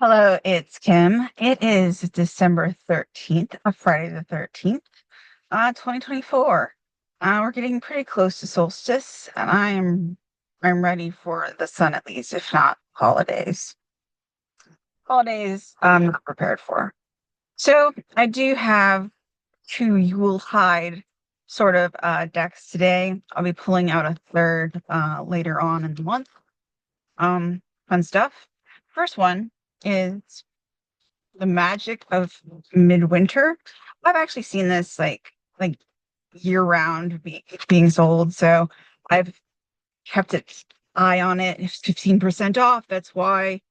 Hello, it's Kim. It is December 13th, Friday the 13th, 2024. We're getting pretty close to solstice, and I'm ready for the sun at least, if not holidays. Holidays I'm not prepared for. So I do have two Yuletide sort of decks today. I'll be pulling out a third later on in the month. Fun stuff. First one is the magic of midwinter. I've actually seen this like year round being sold, so I've kept an eye on it. It's 15% off. That's why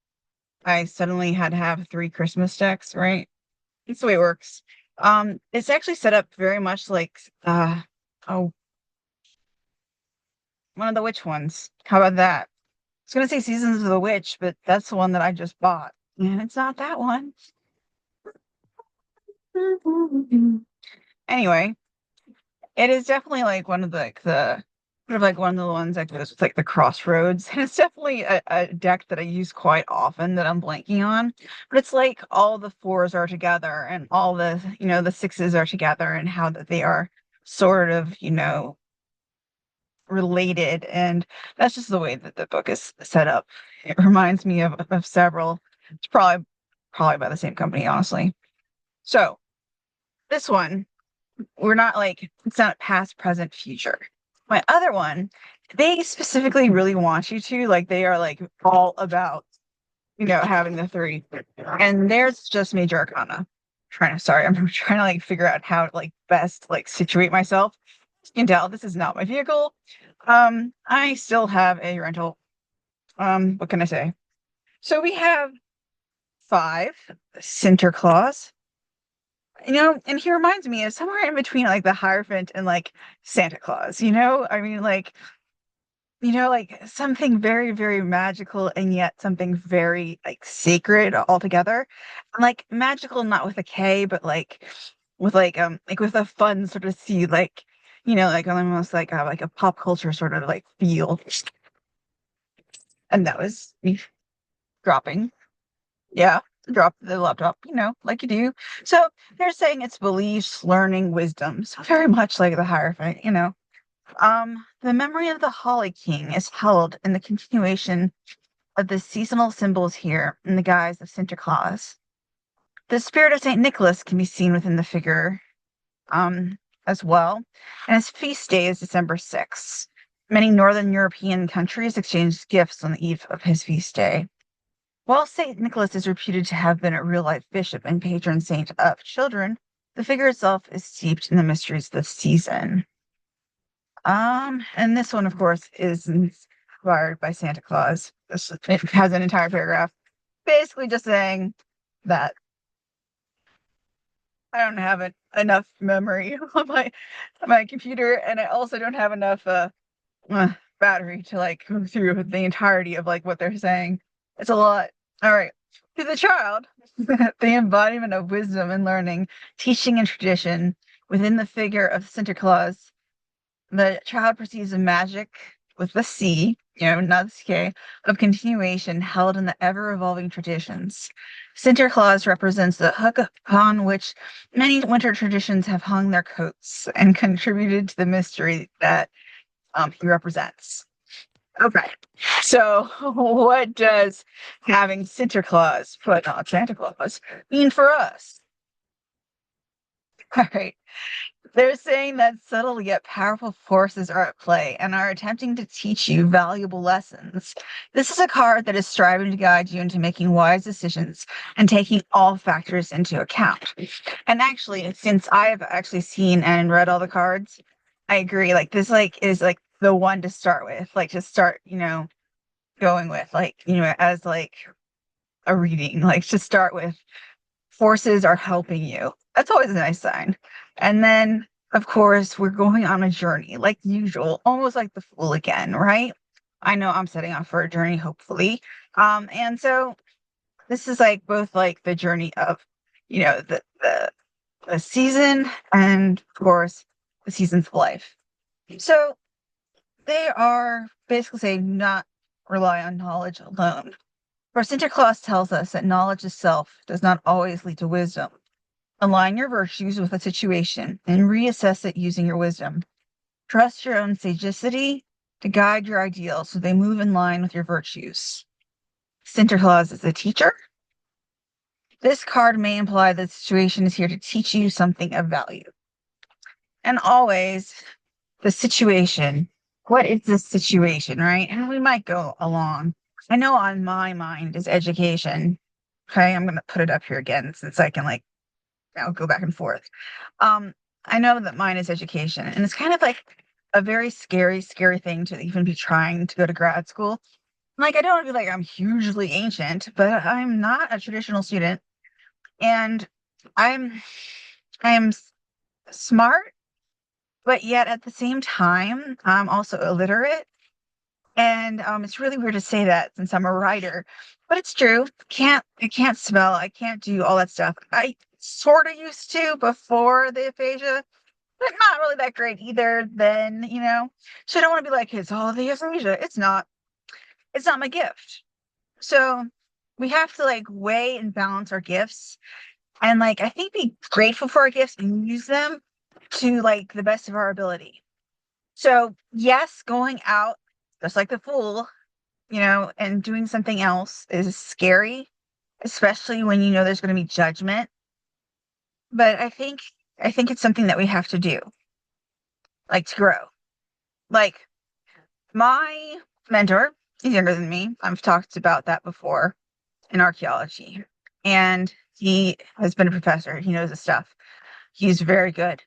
I suddenly had to have three Christmas decks, right? That's the way it works. It's actually set up very much like oh, one of the witch ones. How about that? I was gonna say Seasons of the Witch, but that's the one that I just bought. And it's not that one. Anyway, it is definitely like one of the sort of like one of the ones that goes with like the crossroads. And it's definitely a deck that I use quite often that I'm blanking on. But it's like all the fours are together and all the sixes are together and how that they are sort of, related. And that's just the way that the book is set up. It reminds me of several. It's probably by the same company, honestly. So this one we're not like it's not past, present, future. My other one, they specifically really want you to like they are like all about having the three, and there's just major arcana. I'm trying to like figure out how to like best like situate myself. You can tell this is not my vehicle. I still have a rental. What can I say? So we have five Sinterklaas. And he reminds me of somewhere in between like the Hierophant and like Santa Claus, I mean, like something very, very magical and yet something very like sacred altogether. And like magical, not with a K, but like with a fun sort of see, like almost like a pop culture sort of like feel. And that was me dropping. Yeah, drop the laptop, like you do. So they're saying it's beliefs, learning, wisdom. So very much like the Hierophant. The memory of the Holly King is held in the continuation of the seasonal symbols here in the guise of Sinterklaas. The spirit of Saint Nicholas can be seen within the figure, as well, and his feast day is December 6th. Many Northern European countries exchange gifts on the eve of his feast day. While St. Nicholas is reputed to have been a real life bishop and patron saint of children, the figure itself is steeped in the mysteries of the season. And this one, of course, is inspired by Santa Claus. It has an entire paragraph basically just saying that I don't have enough memory on my computer, and I also don't have enough battery to like go through the entirety of like what they're saying. It's a lot. All right. To the child, the embodiment of wisdom and learning, teaching and tradition within the figure of Sinterklaas, the child perceives a magic with the C, not the K, of continuation held in the ever-evolving traditions. Sinterklaas represents the hook upon which many winter traditions have hung their coats and contributed to the mystery that he represents. Okay. So, what does having Sinterklaas, but not Santa Claus, mean for us? All right. They're saying that subtle yet powerful forces are at play and are attempting to teach you valuable lessons. This is a card that is striving to guide you into making wise decisions and taking all factors into account. And actually, since I've actually seen and read all the cards, I agree. Like this, like is like the one to start with. Like to start, going with, like as like a reading. Like to start with, forces are helping you. That's always a nice sign. And then, of course, we're going on a journey, like usual, almost like the Fool again, right? I know I'm setting off for a journey, hopefully. And so this is like both like the journey of, the season and of course the seasons of life. So they are basically saying not rely on knowledge alone. For Santa Claus tells us that knowledge itself does not always lead to wisdom. Align your virtues with a situation and reassess it using your wisdom. Trust your own sagacity to guide your ideals so they move in line with your virtues. Santa Claus is a teacher. This card may imply that the situation is here to teach you something of value. And always, the situation. What is this situation, right? And we might go along. I know on my mind is education. Okay, I'm going to put it up here again since I can go back and forth. Um, I know that mine is education, and it's kind of like a very scary, scary thing to even be trying to go to grad school. Like, I don't want to be like I'm hugely ancient, but I'm not a traditional student, and I'm I am smart, but yet at the same time, I'm also illiterate. And it's really weird to say that since I'm a writer, but it's true. I can't spell. I can't do all that stuff. I sort of used to before the aphasia, but not really that great either then, So I don't want to be like, it's all the aphasia. It's not. It's not my gift. So we have to weigh and balance our gifts and I think be grateful for our gifts and use them to the best of our ability. So yes, going out just like the fool, and doing something else is scary, especially when there's going to be judgment. But I think it's something that we have to do, to grow. Like my mentor, he's younger than me. I've talked about that before in archaeology. And he has been a professor. He knows his stuff. He's very good.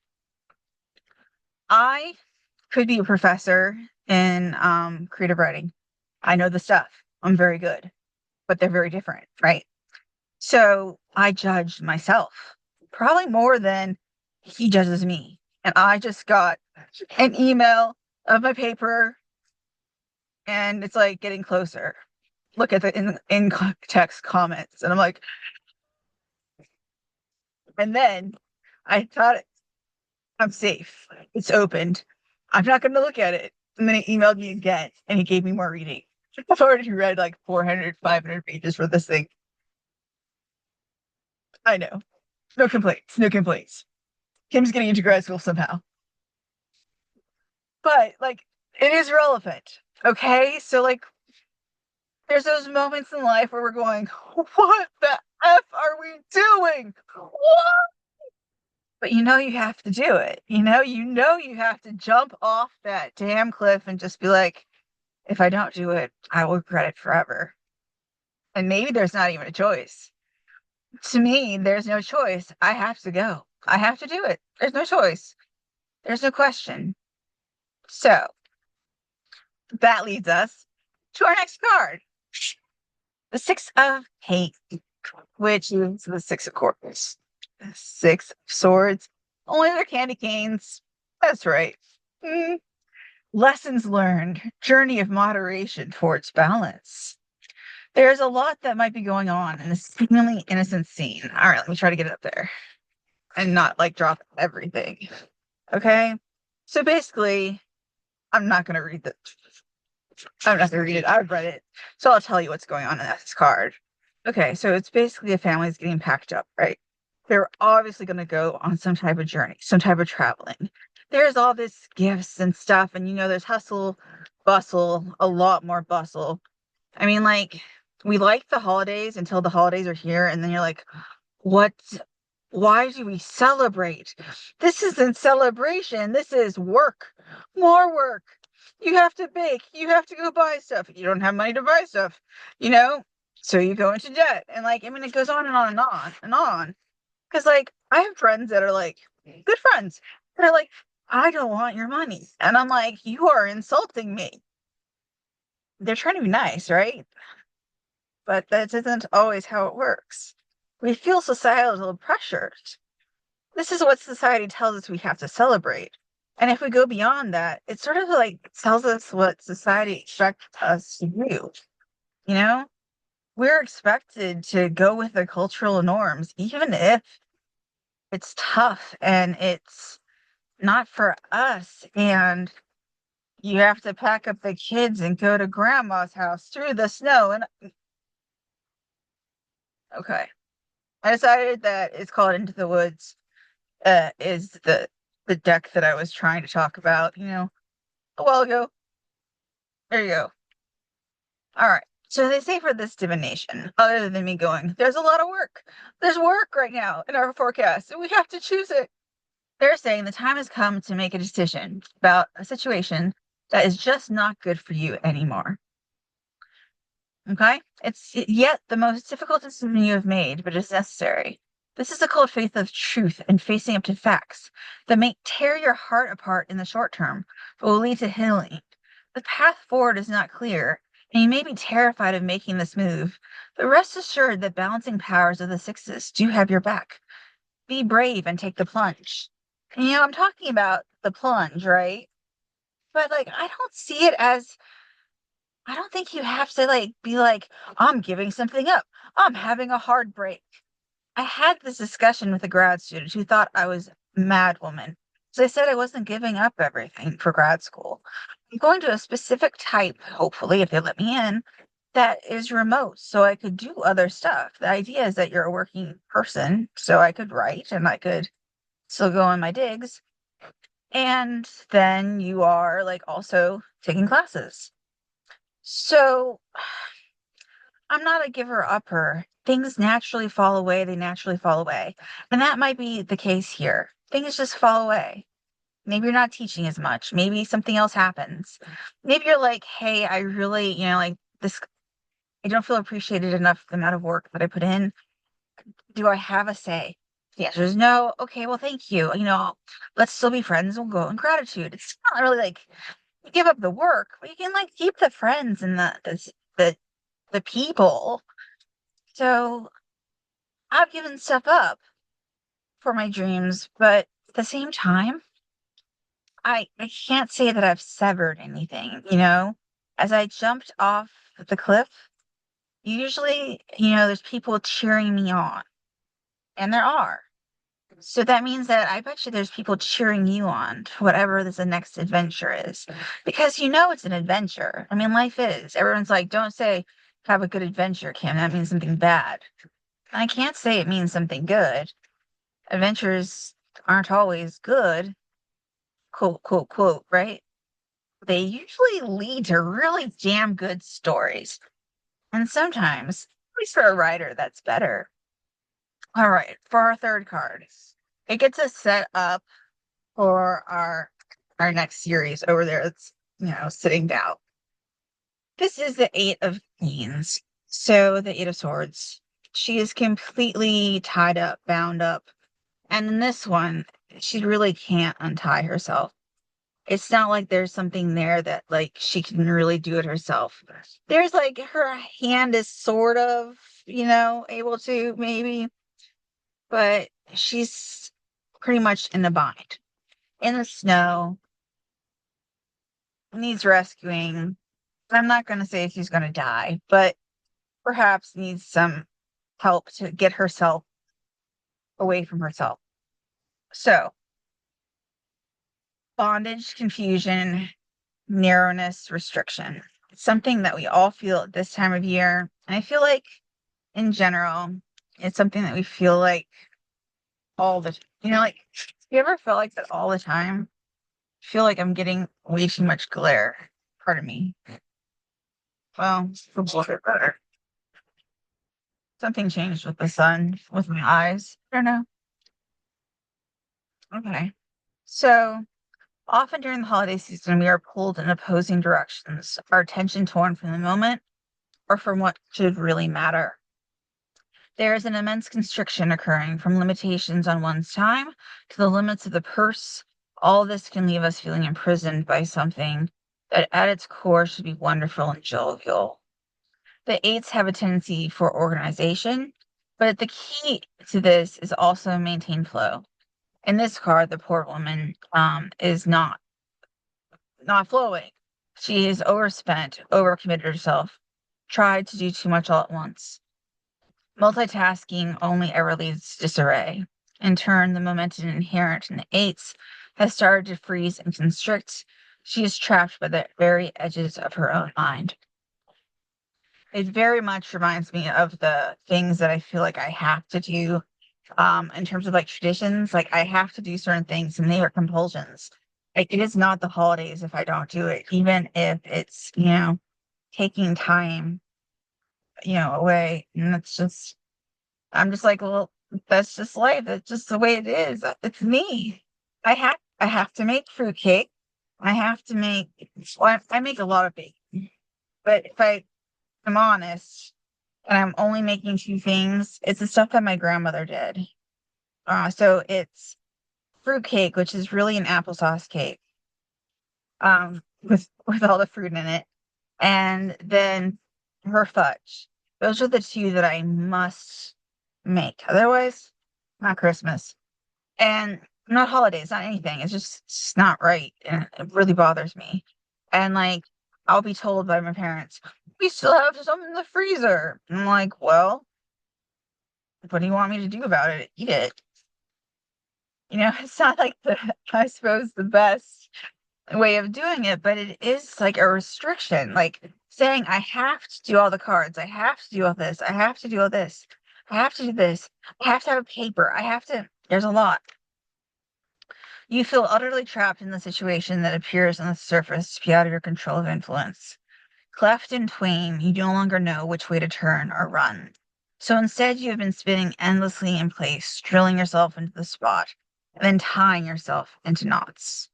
I could be a professor in creative writing. I know the stuff. I'm very good, but they're very different, right? So I judged myself probably more than he judges me. And I just got an email of my paper and it's getting closer. Look at the in text comments. And I'm like, and then I thought I'm safe. It's opened. I'm not going to look at it. And then he emailed me again and he gave me more reading. I've already read 400, 500 pages for this thing. I know. No complaints. No complaints. Kim's getting into grad school somehow. But it is relevant. Okay. So there's those moments in life where we're going, what the F are we doing? What? But you have to do it. You have to jump off that damn cliff and just be like, if I don't do it, I will regret it forever. And maybe there's not even a choice. To me, there's no choice. I have to go. I have to do it. There's no choice. There's no question. So that leads us to our next card, the Six of Hate, which is the Six of Courts. Six of Swords. Only they're candy canes. That's right. Mm. Lessons learned. Journey of moderation towards balance. There's a lot that might be going on in this seemingly innocent scene. All right, let me try to get it up there and not drop everything. Okay. So basically, I'm not going to read I'm not going to read it. I've read it. So I'll tell you what's going on in this card. Okay. So it's basically a family's getting packed up, right? They're obviously going to go on some type of journey, some type of traveling. There's all this gifts and stuff. And there's hustle, bustle, a lot more bustle. I mean, we like the holidays until the holidays are here. And then you're like, what? Why do we celebrate? This isn't celebration. This is work. More work. You have to bake. You have to go buy stuff. You don't have money to buy stuff, So you go into debt. And it goes on and on and on and on. Because I have friends that are good friends. They're like, I don't want your money. And I'm like, you are insulting me. They're trying to be nice, right? But that isn't always how it works. We feel societal pressures. This is what society tells us we have to celebrate. And if we go beyond that, it sort of tells us what society expects us to do. We're expected to go with the cultural norms, even if it's tough and it's not for us. And you have to pack up the kids and go to grandma's house through the snow. And Okay. I decided that it's called Into the Woods, is the deck that I was trying to talk about, a while ago. There you go. All right. So they say for this divination, other than me going, there's a lot of work. There's work right now in our forecast, and we have to choose it. They're saying the time has come to make a decision about a situation that is just not good for you anymore. Okay? It's yet the most difficult decision you have made, but it's necessary. This is the cold faith of truth and facing up to facts that may tear your heart apart in the short term, but will lead to healing. The path forward is not clear, and you may be terrified of making this move, but rest assured that balancing powers of the sixes do have your back. Be brave and take the plunge. And, I'm talking about the plunge, right? But like, I don't think you have to like be like, I'm giving something up. I'm having a hard break. I had this discussion with a grad student who thought I was mad woman. So I said I wasn't giving up everything for grad school. I'm going to a specific type, hopefully, if they let me in, that is remote so I could do other stuff. The idea is that you're a working person, so I could write and I could still go on my digs. And then you are like also taking classes. So I'm not a giver upper. Things naturally fall away, they naturally fall away. And that might be the case here. Things just fall away. Maybe you're not teaching as much. Maybe something else happens. Maybe you're like, hey, I really, like this, I don't feel appreciated enough for the amount of work that I put in. Do I have a say? The answer is no. Okay, well, thank you. Let's still be friends. We'll go in gratitude. It's not really like you give up the work, but you can like keep the friends and the people. So I've given stuff up for my dreams, but at the same time, I can't say that I've severed anything. As I jumped off the cliff, usually, there's people cheering me on, and there are. So that means that I bet you there's people cheering you on to whatever this next adventure is. Because it's an adventure. I mean, life is. Everyone's like, don't say have a good adventure, Kim. That means something bad. I can't say it means something good. Adventures aren't always good, quote, quote, quote, right? They usually lead to really damn good stories. And sometimes, at least for a writer, that's better. All right, for our third card, it gets us set up for our next series over there. It's sitting down. This is the Eight of Queens. So the Eight of Swords. She is completely tied up, bound up. And in this one, she really can't untie herself. It's not like there's something there that like she can really do it herself. There's like her hand is sort of, able to maybe, but she's pretty much in a bind. In the snow, needs rescuing. I'm not going to say she's going to die, but perhaps needs some help to get herself away from herself. So, bondage, confusion, narrowness, restriction. It's something that we all feel at this time of year. And I feel like in general, it's something that we feel like all the like you ever feel like that all the time? I feel like I'm getting way too much glare. Pardon me. Well, for better. Something changed with the sun, with my eyes. I don't know. Okay. So often during the holiday season, we are pulled in opposing directions, our attention torn from the moment or from what should really matter. There is an immense constriction occurring from limitations on one's time to the limits of the purse. All this can leave us feeling imprisoned by something that at its core should be wonderful and jovial. The eights have a tendency for organization, but the key to this is also maintain flow. In this card, the poor woman is not flowing. She is overspent, overcommitted herself, tried to do too much all at once. Multitasking only ever leads to disarray. In turn, the momentum inherent in the eights has started to freeze and constrict. She is trapped by the very edges of her own mind. It very much reminds me of the things that I feel like I have to do, in terms of like traditions. Like I have to do certain things and they are compulsions. Like it is not the holidays if I don't do it, even if it's, taking time, away. And it's just, I'm just like, well, that's just life. That's just the way it is. It's me. I have to make fruitcake. I have to make, well, I make a lot of baking, but if I'm honest, and I'm only making two things, it's the stuff that my grandmother did. So it's fruitcake, which is really an applesauce cake, with all the fruit in it, and then her fudge. Those are the two that I must make. Otherwise, not Christmas. And not holidays, not anything. It's just not right. And it really bothers me. And like, I'll be told by my parents, we still have some in the freezer. I'm like, well, what do you want me to do about it? Eat it. It's not like I suppose, the best way of doing it, but it is like a restriction, like saying I have to do all the cards, I have to do all this, I have to do all this, I have to do this, I have to have a paper, there's a lot. You feel utterly trapped in the situation that appears on the surface to be out of your control of influence. Cleft in twain, you no longer know which way to turn or run. So instead, you have been spinning endlessly in place, drilling yourself into the spot, and then tying yourself into knots.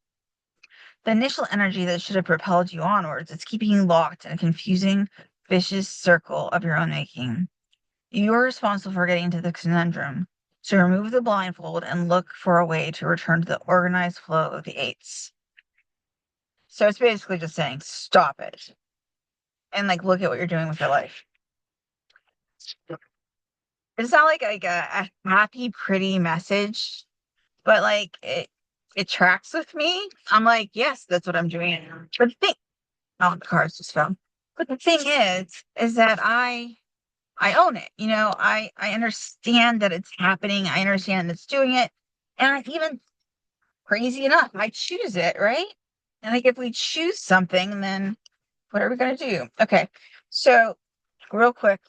The initial energy that should have propelled you onwards is keeping you locked in a confusing, vicious circle of your own making. You are responsible for getting into the conundrum. So remove the blindfold and look for a way to return to the organized flow of the eights. So it's basically just saying, stop it. And like, look at what you're doing with your life. It's not like a happy, pretty message, but like it tracks with me. I'm like, yes, that's what I'm doing. But the thing, oh, the cards just fell. But the thing is that I own it. I understand that it's happening. I understand it's doing it. And I even, crazy enough, I choose it, right? And like if we choose something, then what are we gonna do? Okay. So real quick,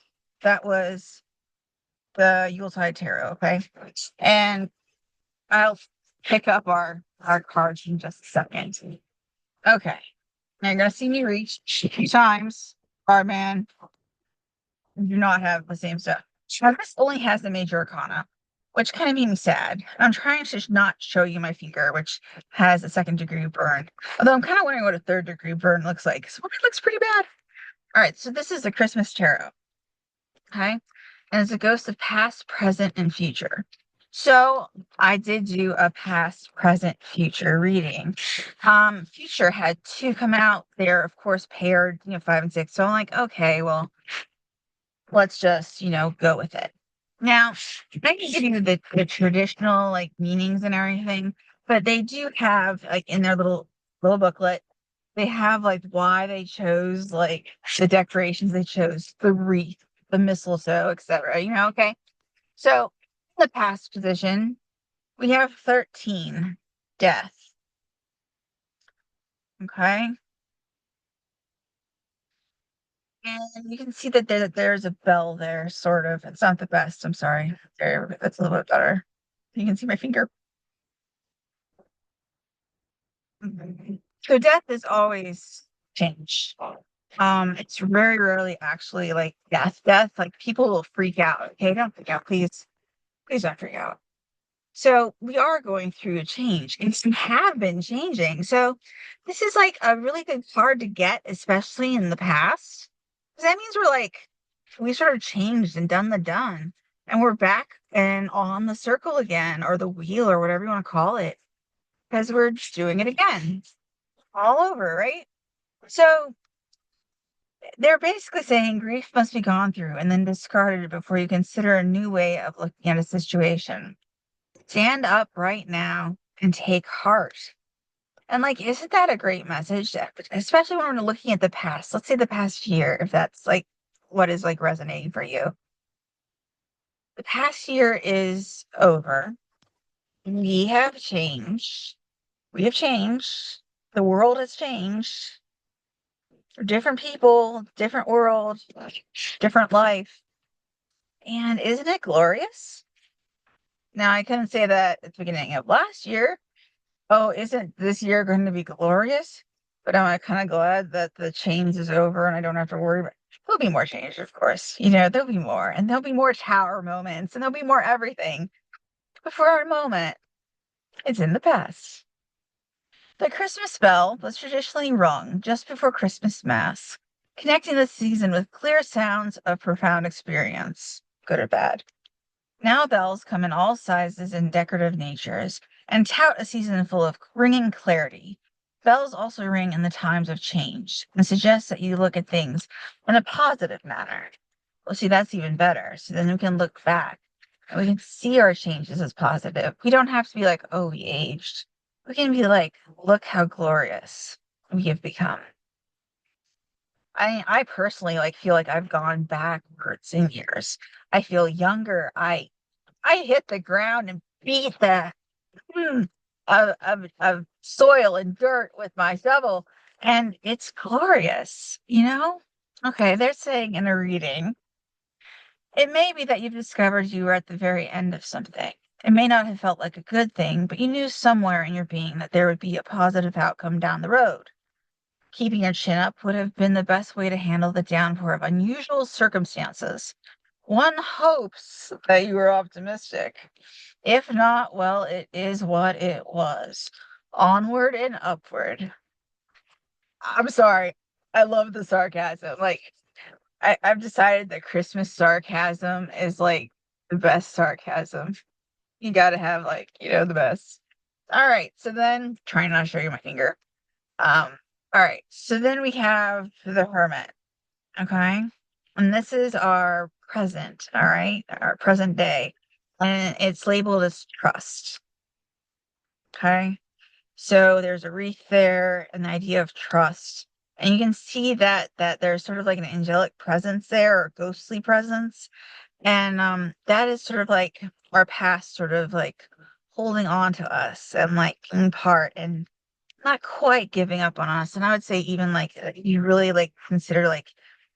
that was the Yuletide Tarot, okay? And I'll pick up our cards in just a second. Okay. Now you're gonna see me reach a few times. Card man, do not have the same stuff. Now, this only has the major arcana, which kind of made me sad. I'm trying to not show you my finger, which has a second degree burn. Although I'm kind of wondering what a third degree burn looks like. So it looks pretty bad. All right, so this is the Christmas tarot. Okay. And it's a ghost of past, present, and future. So I did do a past, present, future reading. Future had two come out. They're of course paired, 5 and 6. So I'm like, okay, well, let's just, go with it. Now, I can give you the traditional like meanings and everything, but they do have like in their little booklet, they have like why they chose like the decorations they chose, the wreath, the mistletoe, etc. Okay. So in the past position, we have 13, death. Okay. And you can see that there's a bell there, sort of. It's not the best. I'm sorry. There, that's a little bit better. You can see my finger. Mhm. So death is always change. It's very rarely actually like death. Like people will freak out. Okay, don't freak out, please. Please don't freak out. So we are going through a change and some have been changing. So this is like a really good card to get, especially in the past. 'Cause that means we sort of changed and done the done. And we're back and on the circle again, or the wheel, or whatever you want to call it. Because we're just doing it again. All over, right? So they're basically saying grief must be gone through and then discarded before you consider a new way of looking at a situation. Stand up right now and take heart. And like, isn't that a great message? Especially when we're looking at the past. Let's say the past year, if that's like what is like resonating for you. The past year is over. We have changed. We have changed. The world has changed. Different people, different world, different life. And isn't it glorious? Now, I couldn't say that at the beginning of last year. Oh, isn't this year going to be glorious? But I'm kind of glad that the change is over and I don't have to worry about. There'll be more change, of course. There'll be more, and there'll be more tower moments, and there'll be more everything. But for our moment, it's in the past. The Christmas bell was traditionally rung just before Christmas Mass, connecting the season with clear sounds of profound experience, good or bad. Now bells come in all sizes and decorative natures and tout a season full of ringing clarity. Bells also ring in the times of change and suggest that you look at things in a positive manner. Well, see, that's even better. So then we can look back and we can see our changes as positive. We don't have to be like, oh, we aged. We can be like, look how glorious we have become. I personally feel like I've gone backwards in years. I feel younger. I hit the ground and beat the of soil and dirt with my shovel, and it's glorious. Okay, they're saying in a reading, it may be that you've discovered you were at the very end of something. It may not have felt like a good thing, but you knew somewhere in your being that there would be a positive outcome down the road. Keeping your chin up would have been the best way to handle the downpour of unusual circumstances. One hopes that you were optimistic. If not, well, it is what it was. Onward and upward. I'm sorry. I love the sarcasm. I've decided that Christmas sarcasm is the best sarcasm. You gotta have the best. All right. So then try not to show you my finger. All right. So then we have the Hermit. Okay. And this is our present. All right. Our present day. And it's labeled as trust. Okay. So there's a wreath there, and the idea of trust. And you can see that there's sort of like an angelic presence there or ghostly presence. And that is sort of like our past sort of holding on to us and being part and not quite giving up on us. And I would say even you really consider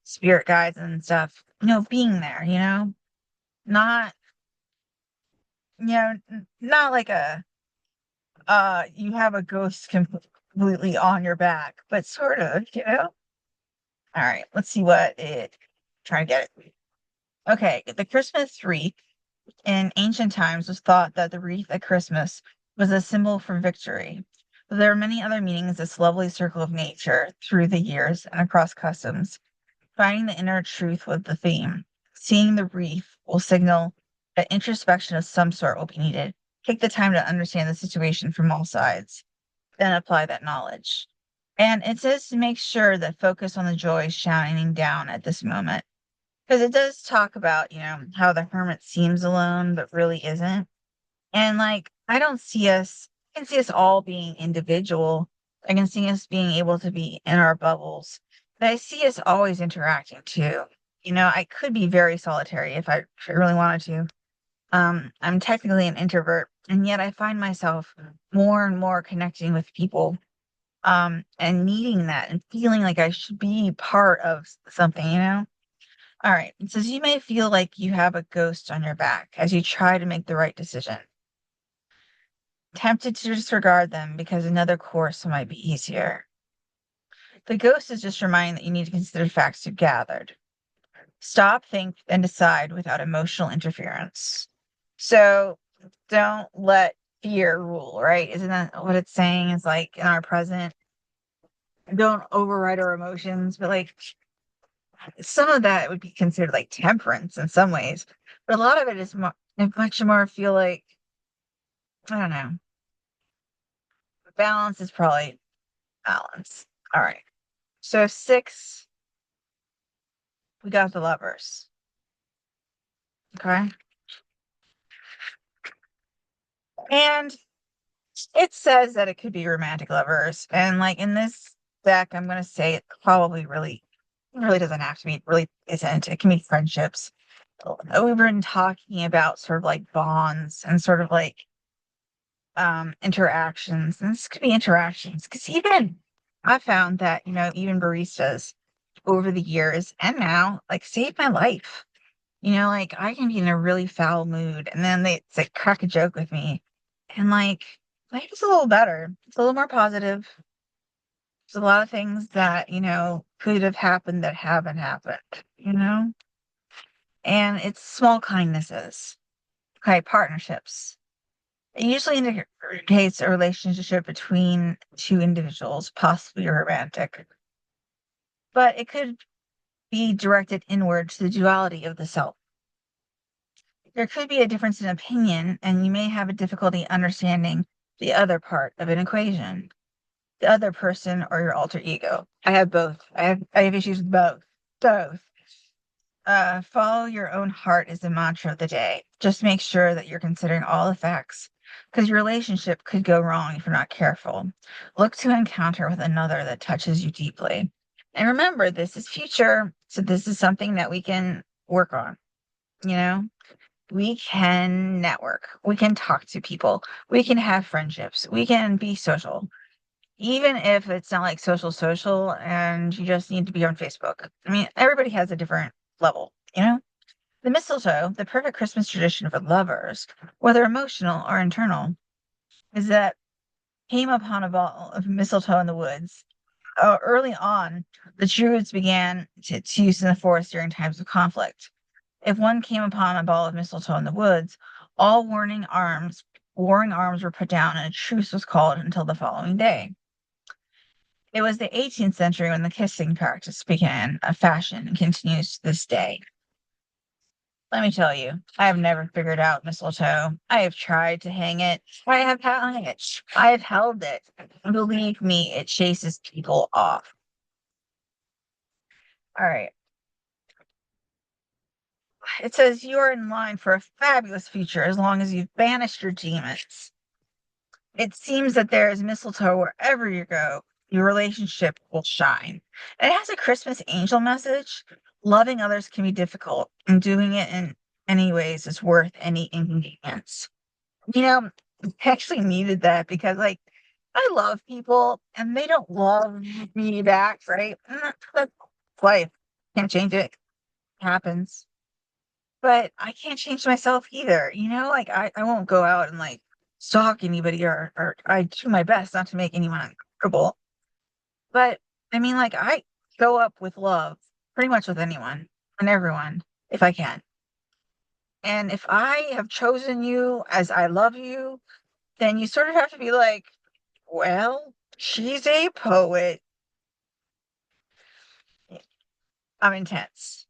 spirit guides and stuff, being there, not not like a you have a ghost completely on your back, but sort of. All right, let's see what it try to get it. Okay, the Christmas wreath in ancient times was thought that the wreath at Christmas was a symbol for victory. But there are many other meanings this lovely circle of nature through the years and across customs. Finding the inner truth with the theme. Seeing the wreath will signal that introspection of some sort will be needed. Take the time to understand the situation from all sides, then apply that knowledge. And it says to make sure that focus on the joy shining down at this moment. Because it does talk about, how the hermit seems alone, but really isn't. And I don't see us, I can see us all being individual. I can see us being able to be in our bubbles. But I see us always interacting too. I could be very solitary if I really wanted to. I'm technically an introvert, and yet I find myself more and more connecting with people, and needing that and feeling like I should be part of something. All right. It says you may feel like you have a ghost on your back as you try to make the right decision. Tempted to disregard them because another course might be easier. The ghost is just reminding that you need to consider facts you've gathered. Stop, think, and decide without emotional interference. So don't let fear rule, right? Isn't that what it's saying? Is in our present, don't override our emotions, but some of that would be considered temperance in some ways, but a lot of it is much more feel I don't know. Balance is probably balance. All right. So 6, we got the Lovers. Okay. And it says that it could be romantic lovers. And in this deck, I'm gonna say it probably really doesn't have to be, it really isn't. It can be friendships. We've been talking about sort of bonds and sort of interactions. And this could be interactions. Because even I found that, even baristas over the years and now, like, save my life. Like, I can be in a really foul mood, and then they it's like crack a joke with me, and, like, life is a little better. It's a little more positive. There's a lot of things that, could have happened that haven't happened, you know? And it's small kindnesses. Okay, partnerships. It usually indicates a relationship between two individuals, possibly romantic, but it could be directed inward to the duality of the self. There could be a difference in opinion, and you may have a difficulty understanding the other part of an equation, the other person or your alter ego. I have both. I have issues with both. Both. Follow your own heart is the mantra of the day. Just make sure that you're considering all the facts, because your relationship could go wrong if you're not careful. Look to encounter with another that touches you deeply. And remember, this is future, so this is something that we can work on, you know? We can network. We can talk to people. We can have friendships. We can be social. Even if it's not like social and you just need to be on Facebook. I mean, everybody has a different level, you know? The mistletoe, the perfect Christmas tradition for lovers, whether emotional or internal, is that came upon a ball of mistletoe in the woods. Early on, the Druids began to use in the forest during times of conflict. If one came upon a ball of mistletoe in the woods, all warring arms were put down and a truce was called until the following day. It was the 18th century when the kissing practice began, a fashion, and continues to this day. Let me tell you, I have never figured out mistletoe. I have tried to hang it. I have hung it. I have held it. Believe me, it chases people off. All right. It says you are in line for a fabulous future as long as you've banished your demons. It seems that there is mistletoe wherever you go. Your relationship will shine. It has a Christmas angel message. Loving others can be difficult, and doing it in any ways is worth any inconvenience. I actually needed that because, like, I love people and they don't love me back, right? That's life. Can't change it. Happens. But I can't change myself either. Like, I won't go out and like stalk anybody, or I do my best not to make anyone uncomfortable. But I mean, like, I show up with love pretty much with anyone and everyone if I can. And if I have chosen you as I love you, then you sort of have to be like, well, she's a poet. I'm intense.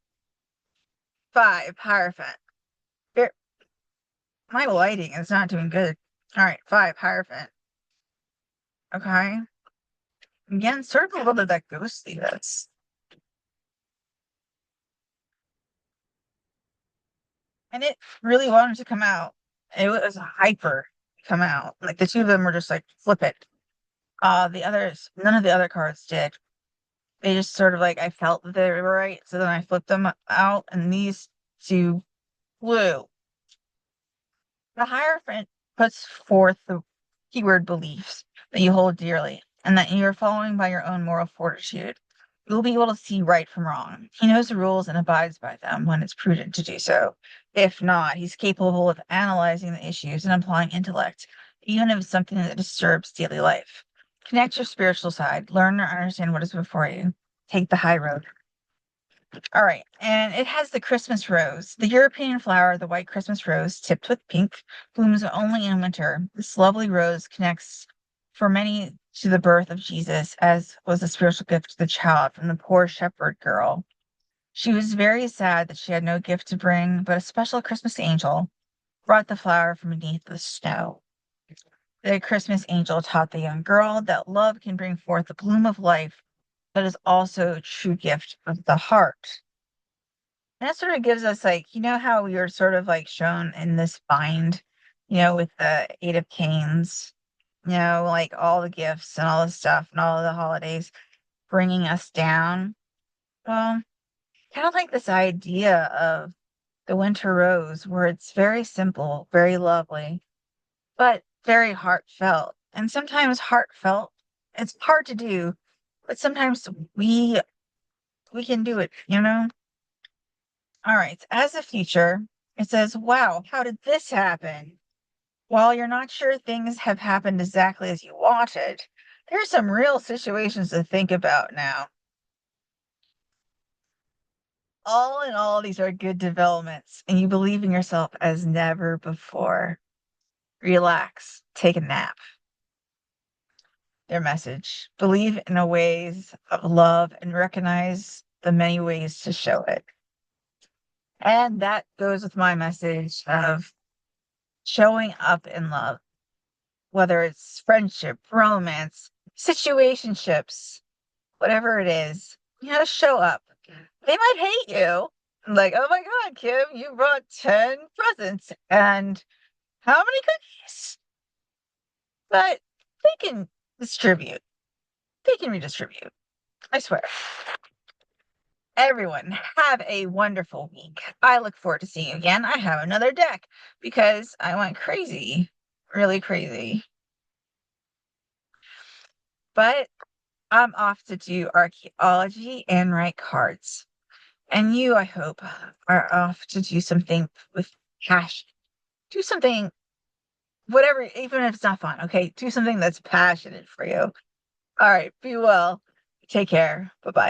5, Hierophant. Ver- My lighting is not doing good. All right, 5, Hierophant. Okay. Again, sort of a little bit of that ghostliness. And it really wanted to come out. It was hyper come out. Like, the two of them were just like, flip it. The others, none of the other cards did. They just sort of like, I felt that they were right. So then I flipped them out, and these two flew. The Hierophant puts forth the keyword beliefs that you hold dearly and that you're following by your own moral fortitude. You'll be able to see right from wrong. He knows the rules and abides by them when it's prudent to do so. If not, he's capable of analyzing the issues and applying intellect, even if it's something that disturbs daily life. Connect your spiritual side, learn or understand what is before you. Take the high road. All right, and it has the Christmas rose, the European flower, the white Christmas rose, tipped with pink, blooms only in winter. This lovely rose connects for many to the birth of Jesus, as was a spiritual gift to the child from the poor shepherd girl. She was very sad that she had no gift to bring, but a special Christmas angel brought the flower from beneath the snow. The Christmas angel taught the young girl that love can bring forth the bloom of life, but is also a true gift of the heart. And that sort of gives us, like, how we were sort of like shown in this bind, with the Eight of Canes, like all the gifts and all the stuff and all the holidays bringing us down. Well, kind of like this idea of the winter rose, where it's very simple, very lovely, but very heartfelt. And sometimes heartfelt, it's hard to do but sometimes we can do it, you know? All right. As a future, it says, wow, how did this happen? While you're not sure things have happened exactly as you wanted, there's some real situations to think about now. All in all, these are good developments, and you believe in yourself as never before. Relax, take a nap. Their message. Believe in the ways of love and recognize the many ways to show it. And that goes with my message of showing up in love, whether it's friendship, romance, situationships, whatever it is. You gotta show up. They might hate you. Like, oh my God, Kim, you brought 10 presents and how many cookies? But they can distribute. They can redistribute. I swear. Everyone, have a wonderful week. I look forward to seeing you again. I have another deck because I went crazy, really crazy. But I'm off to do archaeology and write cards. And you, I hope, are off to do something with passion. Do something, whatever, even if it's not fun, okay? Do something that's passionate for you. All right, be well. Take care. Bye bye.